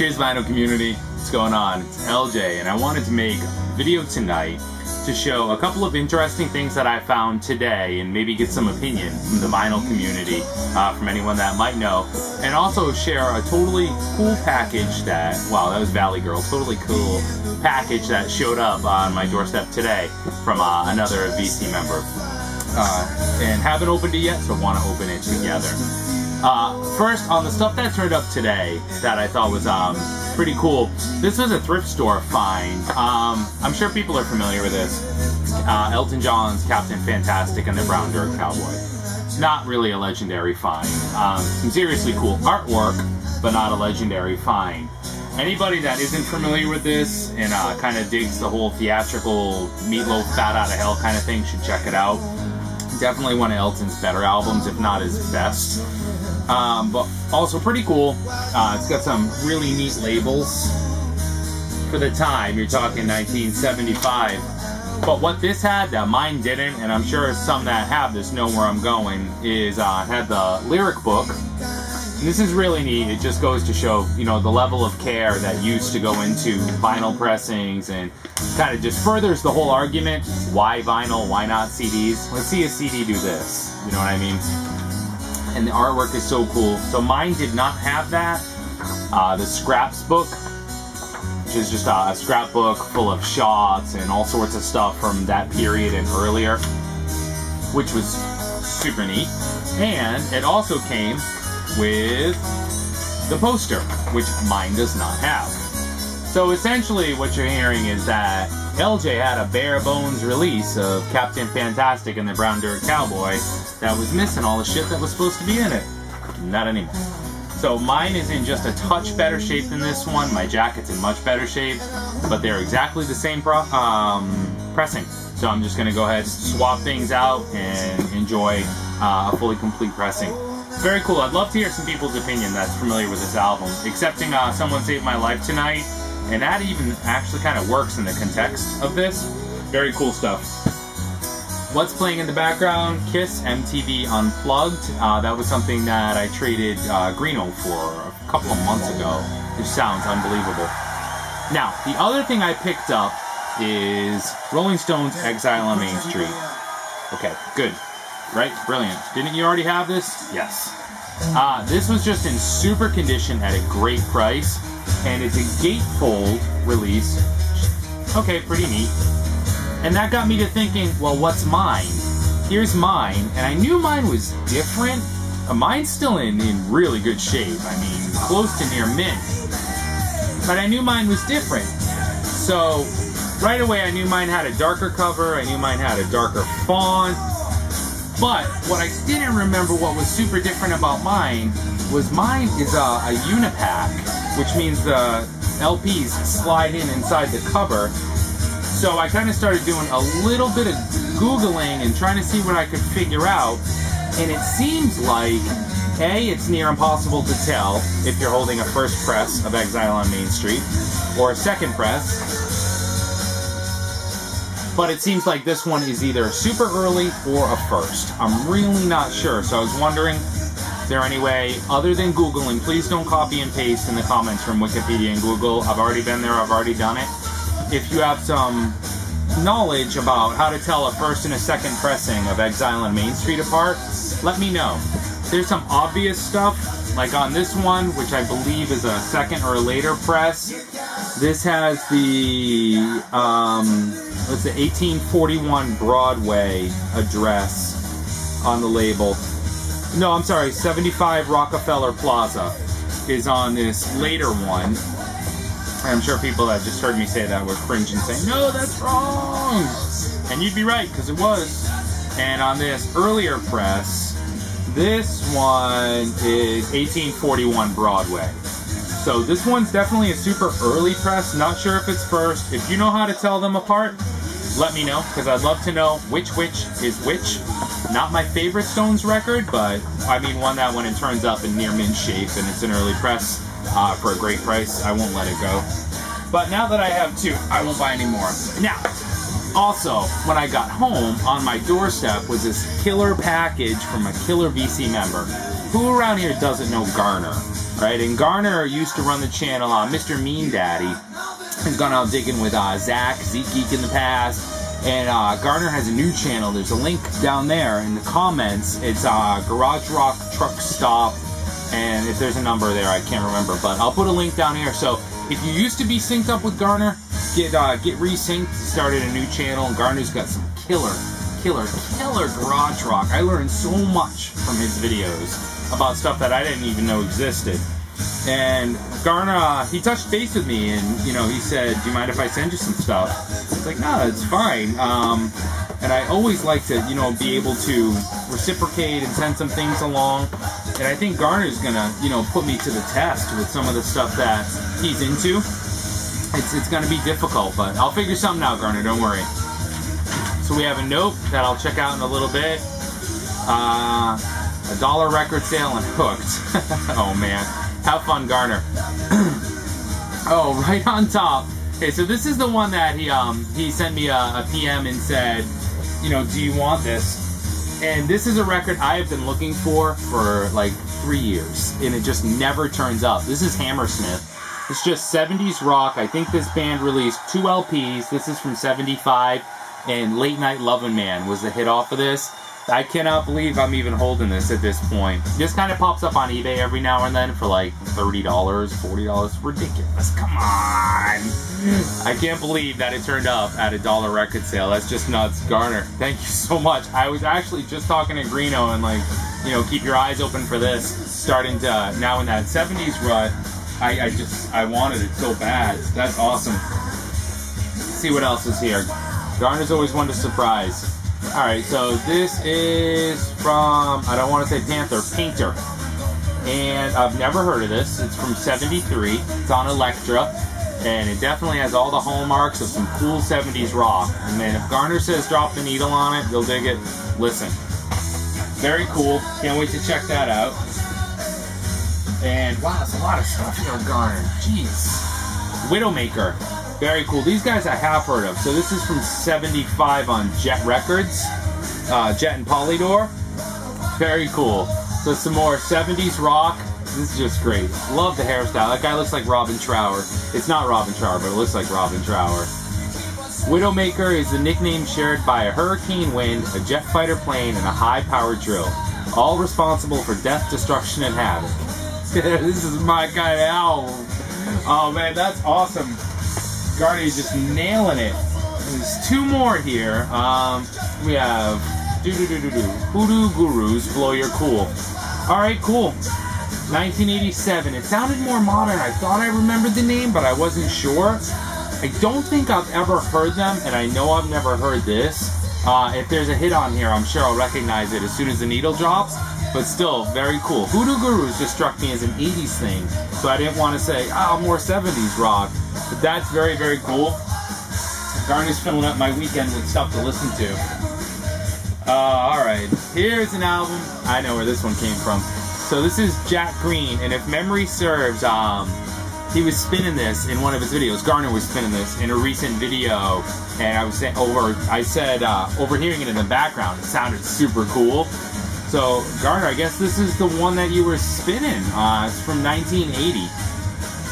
Cheers vinyl community, what's going on? It's LJ, and I wanted to make a video tonight to show a couple of interesting things that I found today and maybe get some opinion from the vinyl community, from anyone that might know, and also share a totally cool package that, wow, that was Valley Girl, totally cool package that showed up on my doorstep today from another VC member. And haven't opened it yet, so want to open it together. First, on the stuff that turned up today that I thought was pretty cool, this was a thrift store find. I'm sure people are familiar with this. Elton John's Captain Fantastic and the Brown Dirt Cowboy. Not really a legendary find. Some seriously cool artwork, but not a legendary find. Anybody that isn't familiar with this and kind of digs the whole theatrical Meatloaf Bat Out of Hell kind of thing should check it out. Definitely one of Elton's better albums, if not his best. But also pretty cool. It's got some really neat labels for the time. You're talking 1975. But what this had that mine didn't, and I'm sure some that have this know where I'm going, is it had the lyric book. And this is really neat. It just goes to show, you know, the level of care that used to go into vinyl pressings, and kind of just furthers the whole argument. Why vinyl? Why not CDs? Let's see a CD do this. You know what I mean? And the artwork is so cool. So mine did not have that. The scraps book, which is just a scrapbook full of shots and all sorts of stuff from that period and earlier, which was super neat. And it also came with the poster, which mine does not have. So essentially what you're hearing is that LJ had a bare bones release of Captain Fantastic and the Brown Dirt Cowboy that was missing all the shit that was supposed to be in it. Not anymore. So mine is in just a touch better shape than this one. My jacket's in much better shape, but they're exactly the same pressing. So I'm just gonna go ahead, swap things out, and enjoy a fully complete pressing. Very cool. I'd love to hear some people's opinion that's familiar with this album. Excepting Someone Saved My Life Tonight, and that even actually kind of works in the context of this. Very cool stuff. What's playing in the background? Kiss MTV Unplugged. That was something that I traded Greeno for a couple of months ago. It sounds unbelievable. Now, the other thing I picked up is Rolling Stones' Exile on Main Street. Okay, good. Right? Brilliant. Didn't you already have this? Yes. This was just in super condition at a great price, and it's a gatefold release. Okay, pretty neat. And that got me to thinking, well, what's mine? Here's mine, and I knew mine was different. Mine's still in really good shape. I mean, close to near mint. But I knew mine was different. So, right away I knew mine had a darker cover, I knew mine had a darker font. But what I didn't remember what was super different about mine was mine is a unipack, which means the LPs slide in inside the cover. So I kind of started doing a little bit of Googling and trying to see what I could figure out. And it seems like, A, it's near impossible to tell if you're holding a first press of Exile on Main Street or a second press. But it seems like this one is either super early or a first. I'm really not sure, so I was wondering, is there any way, other than Googling, please don't copy and paste in the comments from Wikipedia and Google. I've already been there, I've already done it. If you have some knowledge about how to tell a first and a second pressing of Exile on Main Street apart, let me know. There's some obvious stuff, like on this one, which I believe is a second or a later press. This has the, what's the 1841 Broadway address on the label. No, I'm sorry, 75 Rockefeller Plaza is on this later one. I'm sure people that just heard me say that were cringe and saying, no, that's wrong! And you'd be right, because it was. And on this earlier press, this one is 1841 Broadway. So this one's definitely a super early press. Not sure if it's first. If you know how to tell them apart, let me know, because I'd love to know which is which. Not my favorite Stones record, but I mean one that when it turns up in near mint shape and it's an early press for a great price, I won't let it go. But now that I have two, I won't buy any more. Now, also, when I got home, on my doorstep was this killer package from a killer VC member. Who around here doesn't know Garner? right? And Garner used to run the channel, Mr. Mean Daddy. He's gone out digging with Zach, Zeke Geek in the past. And Garner has a new channel. There's a link down there in the comments. It's Garage Rock Truck Stop. And if there's a number there, I can't remember. But I'll put a link down here. So if you used to be synced up with Garner, get resynced. He started a new channel. And Garner's got some killer garage rock. I learned so much from his videos about stuff that I didn't even know existed. And Garner, he touched base with me, and, you know, he said, do you mind if I send you some stuff? I was like, no, it's fine. And I always like to, you know, be able to reciprocate and send some things along. And I think Garner's gonna, you know, put me to the test with some of the stuff that he's into. It's gonna be difficult, but I'll figure something out, Garner, don't worry. So we have a note that I'll check out in a little bit. A $1 record sale and Hooked. Oh man. Have fun, Garner. Oh, right on top. Okay, so this is the one that he sent me a PM and said, you know, do you want this? And this is a record I have been looking for like 3 years, and it just never turns up. This is Hammersmith. It's just 70s rock. I think this band released 2 LPs. This is from 75, and Late Night Lovin' Man was the hit off of this. I cannot believe I'm even holding this at this point. This kind of pops up on eBay every now and then for like $30, $40. Ridiculous. Come on. I can't believe that it turned up at a $1 record sale. That's just nuts. Garner, thank you so much. I was actually just talking to Greeno and, like, you know, keep your eyes open for this. Starting to, now in that 70s rut, I wanted it so bad. That's awesome. Let's see what else is here. Garner's always one to surprise. Alright, so this is from, I don't want to say Panther, Painter. And I've never heard of this. It's from 73. It's on Elektra. And it definitely has all the hallmarks of some cool 70s rock. And then if Garner says drop the needle on it, you'll dig it. Listen. Very cool. Can't wait to check that out. And wow, there's a lot of stuff here, Garner. Jeez. Widowmaker. Very cool. These guys I have heard of. So this is from 75 on Jet Records. Jet and Polydor. Very cool. So some more 70s rock. This is just great. Love the hairstyle. That guy looks like Robin Trower. It's not Robin Trower, but it looks like Robin Trower. Widowmaker is the nickname shared by a hurricane wind, a jet fighter plane, and a high-powered drill. All responsible for death, destruction, and havoc. This is my kind of album. Oh man, that's awesome. Garner's just nailing it. There's 2 more here. We have Hoodoo Gurus, Blow Your Cool. Alright, cool. 1987. It sounded more modern. I thought I remembered the name, but I wasn't sure. I don't think I've ever heard them, and I know I've never heard this. If there's a hit on here, I'm sure I'll recognize it as soon as the needle drops. But still, very cool. Hoodoo Gurus just struck me as an 80s thing, so I didn't want to say, oh, more 70s rock. But that's very, very cool. Garner's filling up my weekend with stuff to listen to. Alright, here's an album. I know where this one came from. So this is Jack Green, and if memory serves, he was spinning this in one of his videos. Garner was spinning this in a recent video, and I was saying overhearing it in the background, it sounded super cool. So Garner, I guess this is the one that you were spinning. It's from 1980.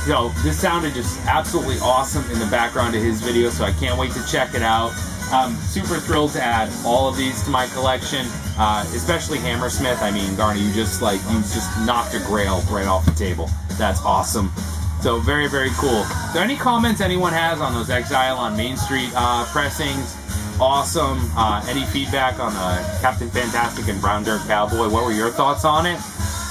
So this sounded just absolutely awesome in the background of his video, so I can't wait to check it out. I'm super thrilled to add all of these to my collection, especially Hammersmith. I mean, Garner, you just knocked a grail right off the table. That's awesome. So very, very cool. Is there any comments anyone has on those Exile on Main Street pressings? Awesome. Any feedback on the Captain Fantastic and Brown Dirt Cowboy? What were your thoughts on it?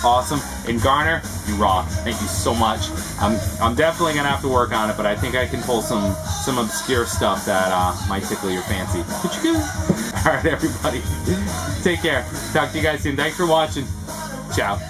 Awesome. And Garner, you rock. Thank you so much. I'm definitely gonna have to work on it, but I think I can pull some obscure stuff that might tickle your fancy. What you do? All right, everybody. Take care. Talk to you guys soon. Thanks for watching. Ciao.